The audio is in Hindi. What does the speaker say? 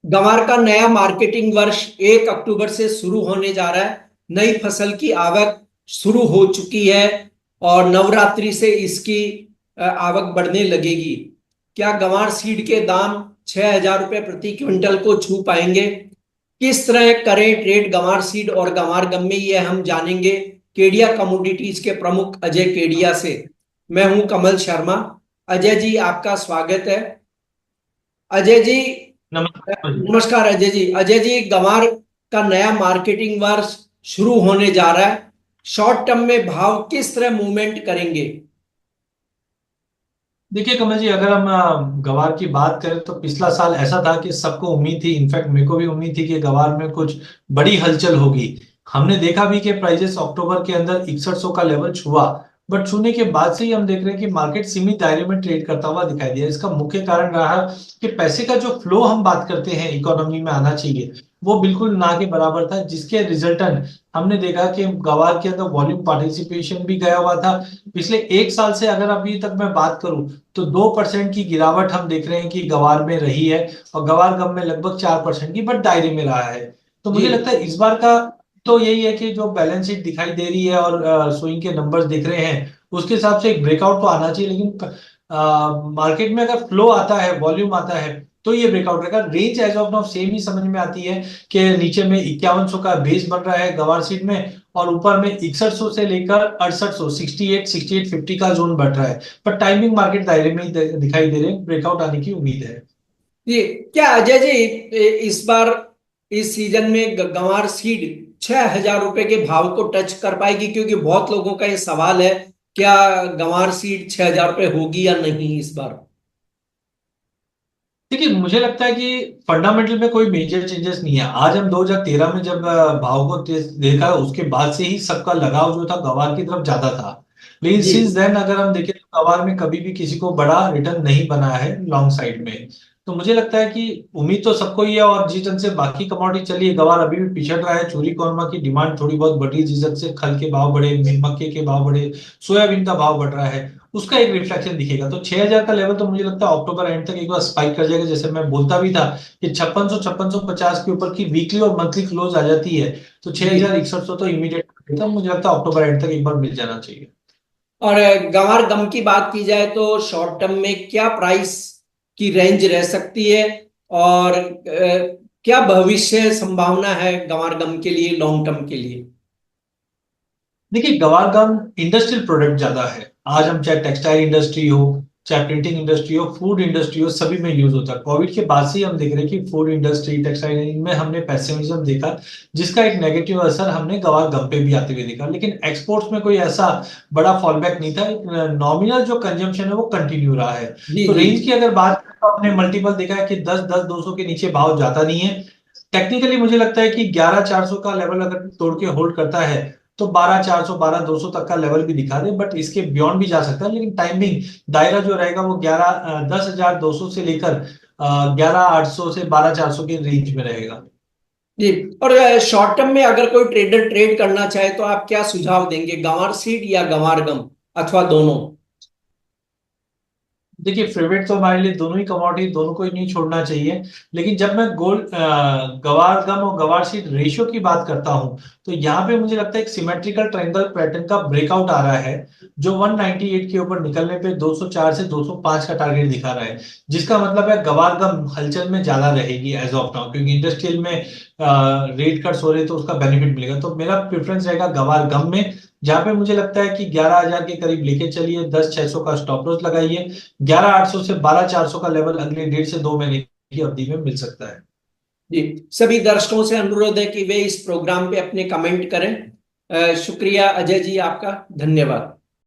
गंवार का नया मार्केटिंग वर्ष 1 अक्टूबर से शुरू होने जा रहा है। नई फसल की आवक शुरू हो चुकी है और नवरात्रि से इसकी आवक बढ़ने लगेगी। क्या गंवार सीड के दाम 6,000 रुपये प्रति क्विंटल को छू पाएंगे? किस तरह करें ट्रेड गंवार सीड और गंवार गम में, ये हम जानेंगे केडिया कमोडिटीज के प्रमुख अजय केडिया से। मैं हूं कमल शर्मा। अजय जी, आपका स्वागत है। अजय जी, नमस्कार जी। नमस्कार अजय जी। अजय जी, गंवार का नया मार्केटिंग वर्ष शुरू होने जा रहा है। शॉर्ट टर्म में भाव किस तरह मूवमेंट करेंगे? देखिए कमल जी, अगर हम गवार की बात करें तो पिछला साल ऐसा था कि सबको उम्मीद थी, इनफैक्ट मेरे को भी उम्मीद थी कि गवार में कुछ बड़ी हलचल होगी। हमने देखा भी कि प्राइजेस अक्टूबर के अंदर 6100 का लेवल छुआ। बट छूने के बाद से ही हम देख रहे हैं कि मार्केट सीमित दायरे में ट्रेड करता हुआ दिखाई दिया। इसका मुख्य कारण रहा कि पैसे का जो फ्लो हम बात करते हैं इकोनॉमी में आना चाहिए, वो बिल्कुल ना के बराबर था, जिसके रिजल्टन हमने देखा कि गवार के अंदर वॉल्यूम पार्टिसिपेशन भी गया हुआ था। पिछले एक साल से अगर अभी तक मैं बात करूं तो 2% की गिरावट हम देख रहे हैं कि गवार में रही है, और गवार गम में लगभग 4% की बट दायरे में रहा है। तो जी मुझे लगता है इस बार का तो यही है कि जो बैलेंस शीट दिखाई दे रही है और स्विंग के नंबर्स दिख रहे हैं, उसके हिसाब से एक ब्रेकआउट तो आना चाहिए। लेकिन मार्केट में अगर फ्लो आता है, वॉल्यूम आता है, तो ये ब्रेकआउट रहेगा। Range as of now same ही समझ में आती है कि नीचे में 5100 का बेस बन रहा है गवार सीट में, और ऊपर में 6100 से लेकर 6800, 68 50 का जोन बढ़ रहा है। पर टाइमिंग मार्केट दायरे में ही दिखाई दे रहे हैं, ब्रेकआउट आने की उम्मीद है। जी। क्या अजय जी, इस बार इस सीजन में गंवार सीड 6,000 रुपए के भाव को टच कर पाएगी? क्योंकि बहुत लोगों का ये सवाल है, क्या गंवार सीड 6,000 रुपये होगी या नहीं इस बार? देखिए मुझे लगता है कि फंडामेंटल में कोई मेजर चेंजेस नहीं है। आज हम 2013 में जब भाव को देखा, उसके बाद से ही सबका लगाव जो था गवार की तरफ ज्यादा था। लेकिन जी सिंस देन अगर हम देखें तो गवार में कभी भी किसी को बड़ा रिटर्न नहीं बना है लॉन्ग साइड में। तो मुझे लगता है कि उम्मीद तो सबको ही है, और जिस ढंग से बाकी कमोडिटी चली है, गवार अभी भी पिछड़ रहा है। चूरी कौरमा की डिमांड थोड़ी बहुत बढ़ी, जिस ढंग से खल के भाव बढ़े, मक्के के भाव बढ़े, सोयाबीन का भाव बढ़ रहा है, उसका एक रिफ्लेक्शन दिखेगा। तो 6000 का लेवल तो मुझे लगता है अक्टूबर एंड तक एक बार स्पाइक कर जाएगा। जैसे मैं बोलता भी था कि 5600 5650 के ऊपर की वीकली और मंथली क्लोज आ जाती है, तो जी। 6100 तो इमीडिएट मुझे लगता है अक्टूबर एंड तक एक बार मिल जाना चाहिए। और गंवार गम की बात की जाए तो शॉर्ट टर्म में क्या प्राइस की रेंज रह सकती है? और क्या भविष्य संभावना है गंवार गम के लिए, लॉन्ग टर्म के लिए? देखिए गवार गम इंडस्ट्रियल प्रोडक्ट ज्यादा है। आज हम चाहे टेक्सटाइल इंडस्ट्री हो, चाहे प्रिंटिंग इंडस्ट्री हो, फूड इंडस्ट्री हो, सभी में यूज होता है। कोविड के बाद से ही हम देख रहे हैं कि फूड इंडस्ट्री, टेक्सटाइल, इनमें हमने पेसिमिज्म देखा, जिसका एक नेगेटिव असर हमने गवार गम पे भी आते हुए देखा। लेकिन एक्सपोर्ट्स में कोई ऐसा बड़ा फॉलबैक नहीं था। नॉमिनल जो कंजम्पशन है वो कंटिन्यू रहा है। जी तो जी। रेंज की अगर बात करें तो हमने मल्टीपल देखा है कि 10 10 200 के नीचे भाव जाता नहीं है। टेक्निकली मुझे लगता है कि 11400 का लेवल अगर तोड़ के होल्ड करता है तो 12400 12200 तक का लेवल भी दिखा दे, बट इसके बियॉन्ड भी जा सकता है। लेकिन टाइमिंग दायरा जो रहेगा वो 10,200 से लेकर 11,800 से 12,400 के रेंज में रहेगा। जी। और शॉर्ट टर्म में अगर कोई ट्रेडर ट्रेड करना चाहे तो आप क्या सुझाव देंगे, गंवार सीड या गंवार गम, अथवा दोनों? देखिए फेवरेट तो हमारे लिए दोनों ही कमोडिटी, दोनों को ही नहीं छोड़ना चाहिए। लेकिन जब मैं गोल्ड, गवार गम और गवार सीड रेशियो की बात करता हूं, तो यहाँ पे मुझे लगता है एक सिमेट्रिकल ट्रायंगल पैटर्न का ब्रेकआउट आ रहा है, जो 198 के ऊपर निकलने पे 204 से 205 का टारगेट दिखा रहा है। जिसका मतलब है गवार गम हलचल में ज्यादा रहेगी एज ऑफ नाउ, क्योंकि इंडस्ट्रियल में रेट कट्स हो रहे तो उसका बेनिफिट मिलेगा। तो मेरा प्रेफरेंस रहेगा गवार गम में, जहां पे मुझे लगता है कि 11,000 के करीब लेके चलिए, 10,600 का स्टॉप लॉस लगाइए। 11,800 से 12,400 का लेवल अगले 1.5 से 2 महीने की अवधि में मिल सकता है। जी। सभी दर्शकों से अनुरोध है कि वे इस प्रोग्राम पे अपने कमेंट करें। शुक्रिया अजय जी, आपका धन्यवाद।